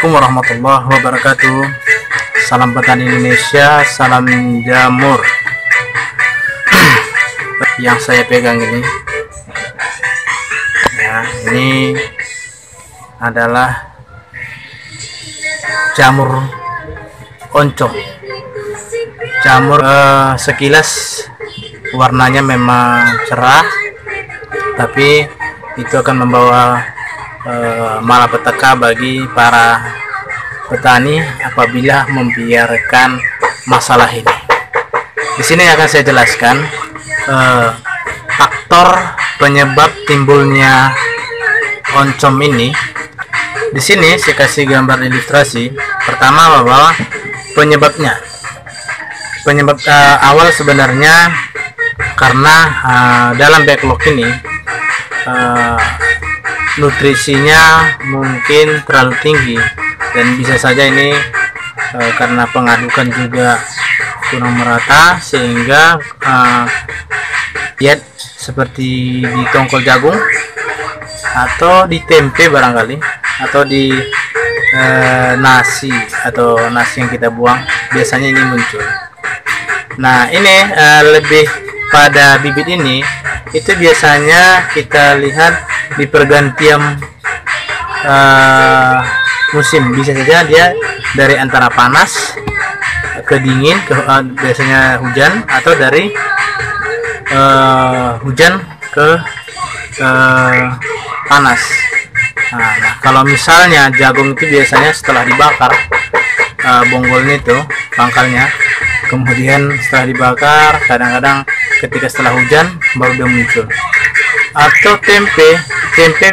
Assalamualaikum warahmatullahi wabarakatuh. Salam petani Indonesia, salam jamur. Yang saya pegang ini, ya, ini adalah jamur oncom. Jamur sekilas warnanya memang cerah, tapi itu akan membawa malapetaka bagi para petani apabila membiarkan masalah ini. Di sini akan saya jelaskan faktor penyebab timbulnya oncom ini. Di sini saya kasih gambar ilustrasi. Pertama bahwa penyebab awal sebenarnya karena dalam backlog ini nutrisinya mungkin terlalu tinggi, dan bisa saja ini karena pengadukan juga kurang merata, sehingga diet seperti di tongkol jagung atau di tempe barangkali, atau di nasi yang kita buang, biasanya ini muncul. Nah, ini lebih pada bibit ini, itu biasanya kita lihat di pergantian musim. Bisa saja dia dari antara panas ke dingin, biasanya hujan, atau dari hujan ke panas. Nah, kalau misalnya jagung itu biasanya setelah dibakar, bonggolnya itu pangkalnya, kemudian setelah dibakar, kadang-kadang ketika setelah hujan baru dia muncul. Atau tempe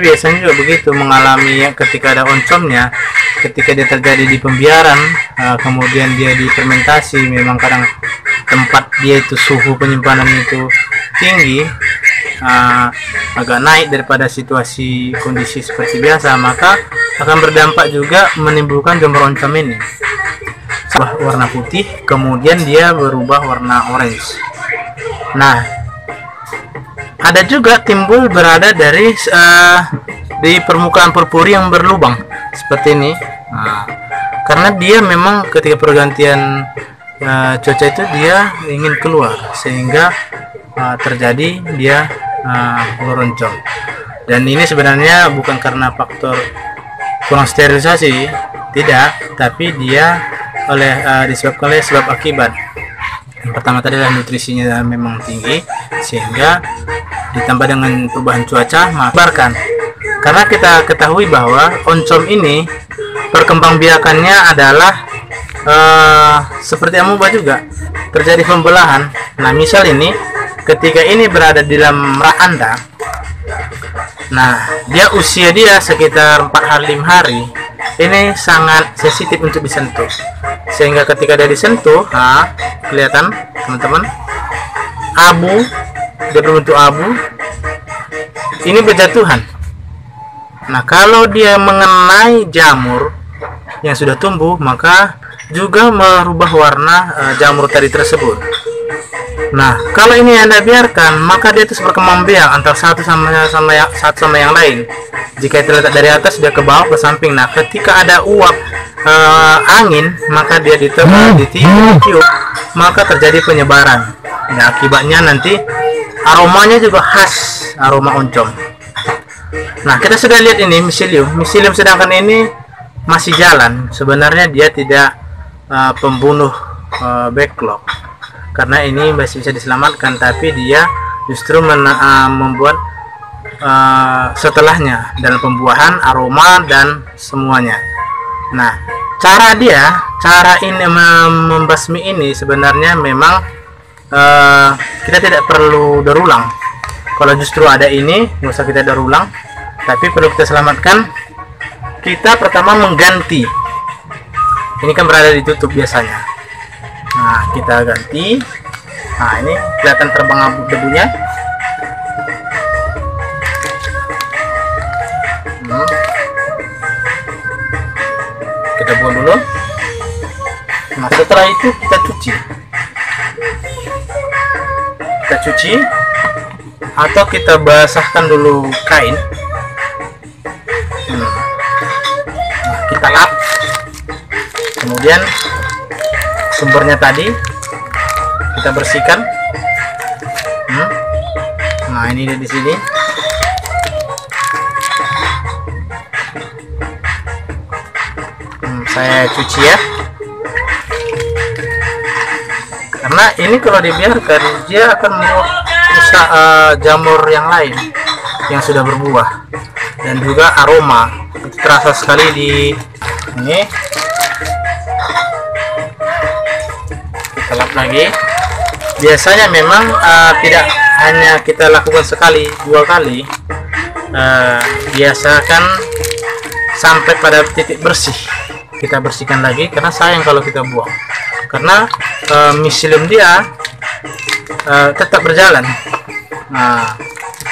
biasanya juga begitu, mengalami ketika ada oncomnya, ketika dia terjadi di pembiaran, kemudian dia difermentasi, memang kadang tempat dia itu suhu penyimpanan itu tinggi, agak naik daripada situasi kondisi seperti biasa, maka akan berdampak juga menimbulkan jamur oncom ini. Warna putih, kemudian dia berubah warna orange. Nah, ada juga timbul berada dari di permukaan purpuri yang berlubang seperti ini. Nah, karena dia memang ketika pergantian cuaca itu dia ingin keluar, sehingga terjadi dia meroncong. Dan ini sebenarnya bukan karena faktor kurang sterilisasi, tidak, tapi dia disebabkan oleh sebab akibat. Yang pertama tadi adalah nutrisinya memang tinggi, sehingga ditambah dengan perubahan cuaca mengakibatkan. Karena kita ketahui bahwa oncom ini perkembangbiakannya adalah seperti amuba juga, terjadi pembelahan. Nah, misal ini ketika ini berada di dalam rak Anda, nah dia usia dia sekitar 4 hari 5 hari, ini sangat sensitif untuk disentuh, sehingga ketika dia disentuh, kelihatan teman-teman, abu, dia berbentuk abu, ini berjatuhan. Nah, kalau dia mengenai jamur yang sudah tumbuh, maka juga merubah warna jamur tadi tersebut. Nah, kalau ini Anda biarkan, maka dia itu berkembang biak antara satu sama yang lain. Jika itu letak dari atas, dia ke bawah, ke samping. Nah, ketika ada uap angin, maka dia ditiup, maka terjadi penyebaran. Nah, akibatnya nanti aromanya juga khas, aroma oncom. Nah, kita sudah lihat ini miselium, sedangkan ini masih jalan. Sebenarnya dia tidak pembunuh backlog, karena ini masih bisa diselamatkan, tapi dia justru membuat setelahnya dalam pembuahan, aroma, dan semuanya. Nah, cara ini membasmi ini sebenarnya memang kita tidak perlu berulang. Kalau justru ada ini, nggak usah kita berulang, tapi perlu kita selamatkan. Kita pertama mengganti. Ini kan berada ditutup biasanya. Nah, kita ganti. Nah, ini kelihatan terbang abu debunya. Kita buang dulu. Nah, setelah itu kita cuci atau kita basahkan dulu kain. Nah, kita lap Kemudian sumbernya tadi kita bersihkan. Nah, ini dia di sini. Saya cuci ya, karena ini kalau dibiarkan dia akan merusak jamur yang lain yang sudah berbuah, dan juga aroma itu terasa sekali di ini. Kita lap lagi. Biasanya memang tidak hanya kita lakukan sekali, 2 kali, biasakan sampai pada titik bersih kita bersihkan lagi, karena sayang kalau kita buang, karena miselium dia tetap berjalan. Nah,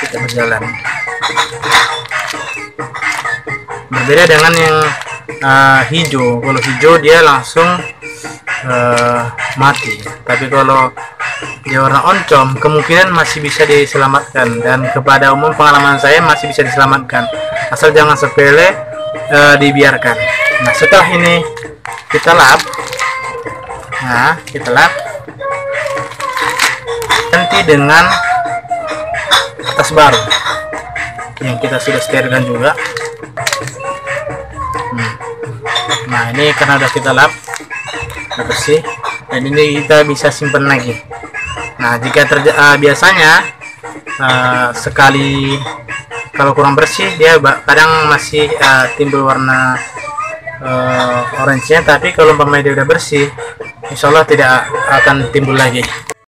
tetap berjalan, berbeda dengan yang hijau. Kalau hijau dia langsung mati, tapi kalau dia warna oncom kemungkinan masih bisa diselamatkan, dan kepada umum pengalaman saya masih bisa diselamatkan, asal jangan sepele dibiarkan. Nah, setelah ini kita lap. Nah, kita lap ganti dengan kertas baru yang kita sudah sterilkan juga. Nah, ini karena udah kita lap, udah bersih, dan ini kita bisa simpan lagi. Nah, jika biasanya sekali kalau kurang bersih dia kadang masih timbul warna orange-nya, tapi kalau umpamanya dia udah bersih, insya Allah tidak akan timbul lagi.